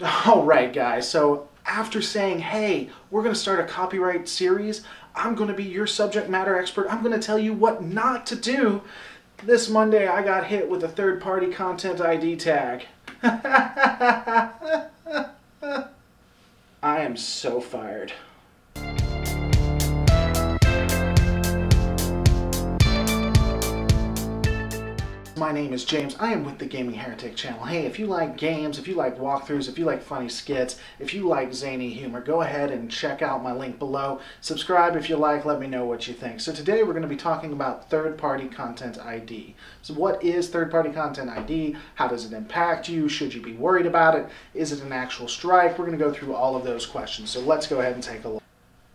Alright guys, so after saying, hey, we're going to start a copyright series, I'm going to be your subject matter expert, I'm going to tell you what not to do. This Monday I got hit with a third-party content ID tag. I am so fired. My name is James. I am with the Gaming Heretic channel. Hey, if you like games, if you like walkthroughs, if you like funny skits, if you like zany humor, go ahead and check out my link below. Subscribe if you like, let me know what you think. So today we're going to be talking about third-party content ID. So what is third-party content ID? How does it impact you? Should you be worried about it? Is it an actual strike? We're going to go through all of those questions. So let's go ahead and take a look.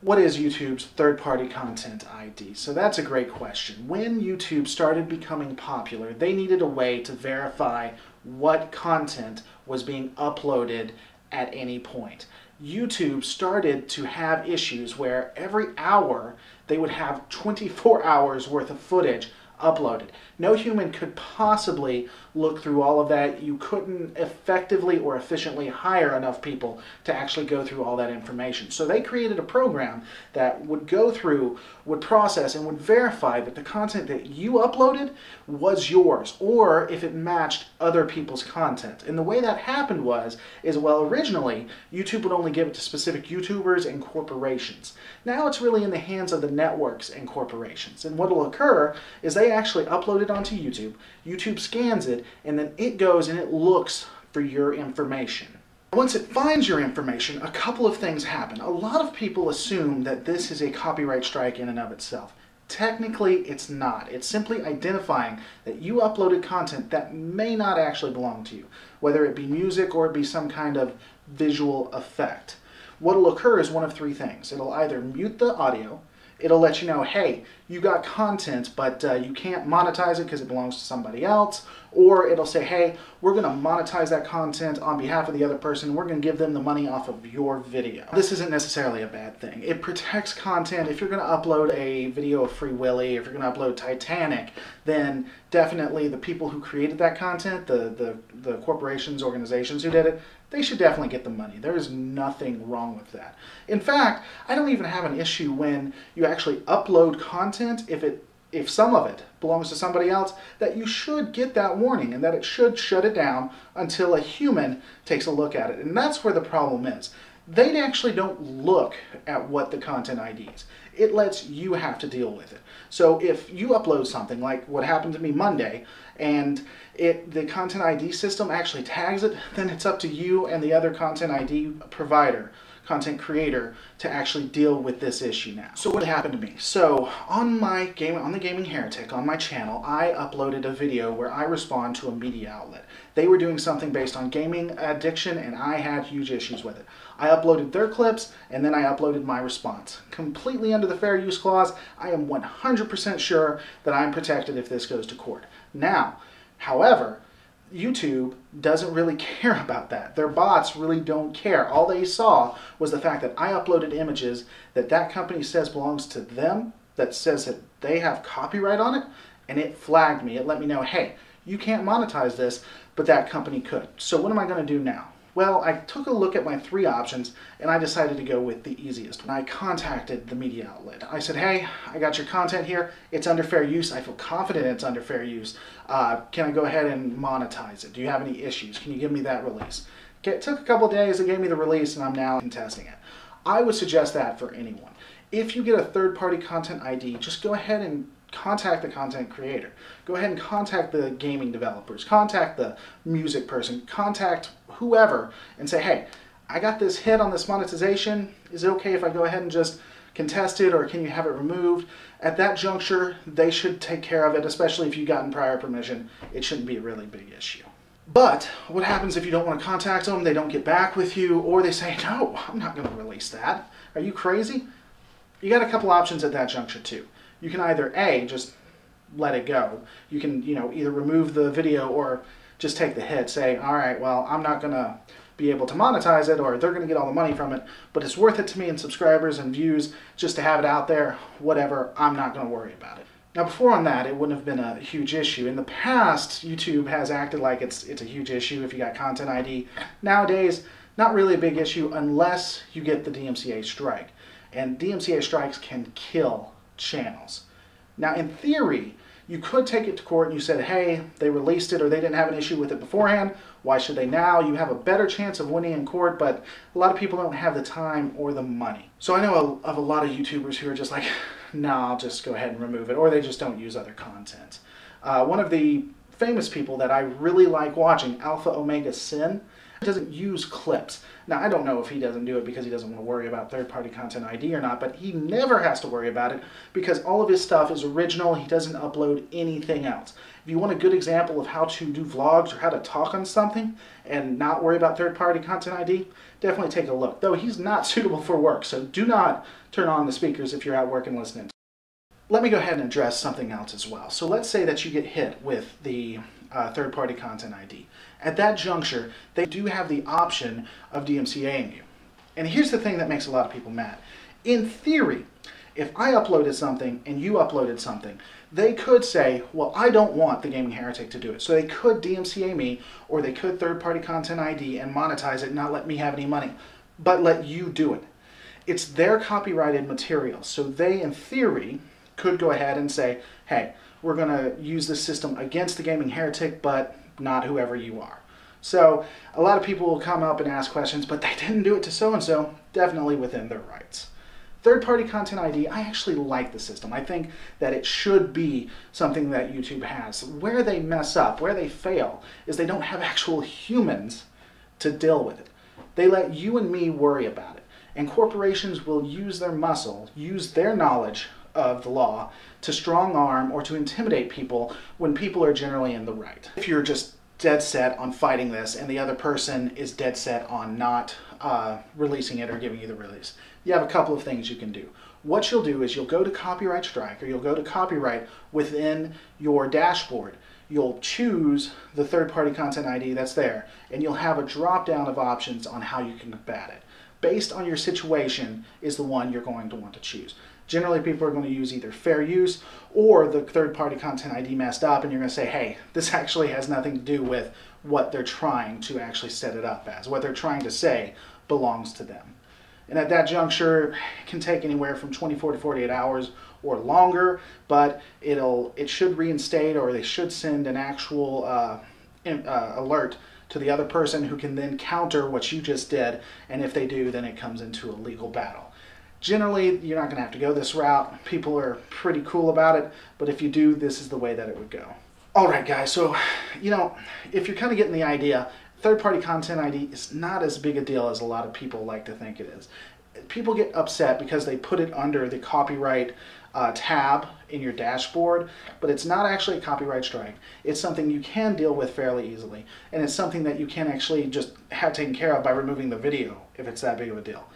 What is YouTube's third-party content ID? So that's a great question. When YouTube started becoming popular, they needed a way to verify what content was being uploaded at any point. YouTube started to have issues where every hour they would have 24 hours worth of footage uploaded. No human could possibly look through all of that. You couldn't effectively or efficiently hire enough people to actually go through all that information. So they created a program that would go through, would process, and would verify that the content that you uploaded was yours, or if it matched other people's content. And the way that happened well, originally, YouTube would only give it to specific YouTubers and corporations. Now it's really in the hands of the networks and corporations. And what will occur is they actually upload it onto YouTube, YouTube scans it, and then it goes and it looks for your information. Once it finds your information, a couple of things happen. A lot of people assume that this is a copyright strike in and of itself. Technically, it's not. It's simply identifying that you uploaded content that may not actually belong to you, whether it be music or it be some kind of visual effect. What will occur is one of three things. It'll either mute the audio, it'll let you know, hey, you got content, but you can't monetize it because it belongs to somebody else, or it'll say, hey, we're going to monetize that content on behalf of the other person. We're going to give them the money off of your video. This isn't necessarily a bad thing. It protects content. If you're going to upload a video of Free Willy, if you're going to upload Titanic, then definitely the people who created that content, the corporations, organizations who did it, they should definitely get the money. There is nothing wrong with that. In fact, I don't even have an issue when you actually upload content, if some of it belongs to somebody else, that you should get that warning and that it should shut it down until a human takes a look at it. And that's where the problem is. They actually don't look at what the content ID is. It lets you have to deal with it. So if you upload something like what happened to me Monday, and the content ID system actually tags it, then it's up to you and the other content ID provider, content creator, to actually deal with this issue now. So what happened to me? So on the Gaming Heretic, on my channel, I uploaded a video where I respond to a media outlet. They were doing something based on gaming addiction, and I had huge issues with it. I uploaded their clips, and then I uploaded my response. Completely under the fair use clause. I am 100% sure that I'm protected if this goes to court. Now, however, YouTube doesn't really care about that. Their bots really don't care. All they saw was the fact that I uploaded images that that company says belongs to them, that says that they have copyright on it, and it flagged me. It let me know, hey, you can't monetize this, but that company could. So what am I going to do now? Well, I took a look at my three options, and I decided to go with the easiest. I contacted the media outlet. I said, hey, I got your content here. It's under fair use. I feel confident it's under fair use. Can I go ahead and monetize it? Do you have any issues? Can you give me that release? Okay, it took a couple of days. They gave me the release, and I'm now contesting it. I would suggest that for anyone. If you get a third-party content ID, just go ahead and contact the content creator. Go ahead and contact the gaming developers, contact the music person, contact whoever and say, hey, I got this hit on this monetization. Is it okay if I go ahead and just contest it, or can you have it removed? At that juncture, they should take care of it, especially if you've gotten prior permission. It shouldn't be a really big issue. But what happens if you don't want to contact them, they don't get back with you, or they say, no, I'm not going to release that. Are you crazy? You got a couple options at that juncture too. You can either A, just let it go. You can, either remove the video or just take the hit. Say, all right, well, I'm not going to be able to monetize it, or they're going to get all the money from it, but it's worth it to me in subscribers and views just to have it out there. Whatever, I'm not going to worry about it. Now, before on that, it wouldn't have been a huge issue. In the past, YouTube has acted like it's a huge issue if you got content ID. Nowadays, Not really a big issue unless you get the DMCA strike. And DMCA strikes can kill channels. Now, in theory, you could take it to court and you said, hey, they released it or they didn't have an issue with it beforehand. Why should they now? You have a better chance of winning in court, but a lot of people don't have the time or the money. So I know of a lot of YouTubers who are just like, nah, I'll just go ahead and remove it, or they just don't use other content. One of the famous people that I really like watching, Alpha Omega Sin, doesn't use clips. Now, I don't know if he doesn't do it because he doesn't want to worry about third-party content ID or not, but he never has to worry about it because all of his stuff is original. He doesn't upload anything else. If you want a good example of how to do vlogs or how to talk on something and not worry about third-party content ID, definitely take a look. Though he's not suitable for work, so do not turn on the speakers if you're at work and listening. Let me go ahead and address something else as well. So let's say that you get hit with the third-party content ID. At that juncture, they do have the option of DMCAing you. And here's the thing that makes a lot of people mad. In theory, if I uploaded something and you uploaded something, they could say, well, I don't want the Gaming Heretic to do it. So they could DMCA me, or they could third-party content ID and monetize it and not let me have any money, but let you do it. It's their copyrighted material. So they, in theory, could go ahead and say, hey, we're going to use this system against the Gaming Heretic, but not whoever you are. So a lot of people will come up and ask questions, but they didn't do it to so-and-so, definitely within their rights. Third-party content ID, I actually like the system. I think that it should be something that YouTube has. Where they mess up, where they fail, is they don't have actual humans to deal with it. They let you and me worry about it. And corporations will use their muscle, use their knowledge of the law to strong arm or to intimidate people when people are generally in the right. If you're just dead set on fighting this and the other person is dead set on not releasing it or giving you the release, you have a couple of things you can do. What you'll do is you'll go to Copyright Strike, or you'll go to Copyright within your dashboard. You'll choose the third-party content ID that's there, and you'll have a drop-down of options on how you can combat it. Based on your situation is the one you're going to want to choose. Generally, people are going to use either fair use or the third-party content ID messed up, and you're going to say, hey, this actually has nothing to do with what they're trying to actually set it up as. What they're trying to say belongs to them. And at that juncture, it can take anywhere from 24 to 48 hours or longer, but it should reinstate, or they should send an actual alert to the other person who can then counter what you just did, and if they do, then it comes into a legal battle. Generally, you're not going to have to go this route. People are pretty cool about it, but if you do, this is the way that it would go. Alright guys, so, if you're kind of getting the idea, third-party content ID is not as big a deal as a lot of people like to think it is. People get upset because they put it under the copyright tab in your dashboard, but it's not actually a copyright strike. It's something you can deal with fairly easily, and it's something that you can actually just have taken care of by removing the video if it's that big of a deal.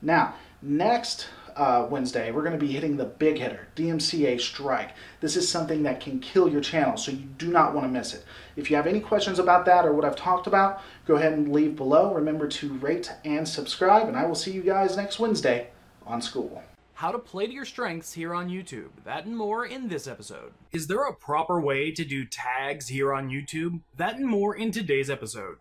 Now, next Wednesday, we're going to be hitting the big hitter, Dmca Strike. This is something that can kill your channel, so you do not want to miss it. If you have any questions about that or what I've talked about, go ahead and leave below. Remember to rate and subscribe, and I will see you guys next Wednesday on School. How to play to your strengths here on YouTube. That and more in this episode. Is there a proper way to do tags here on YouTube? That and more in today's episode.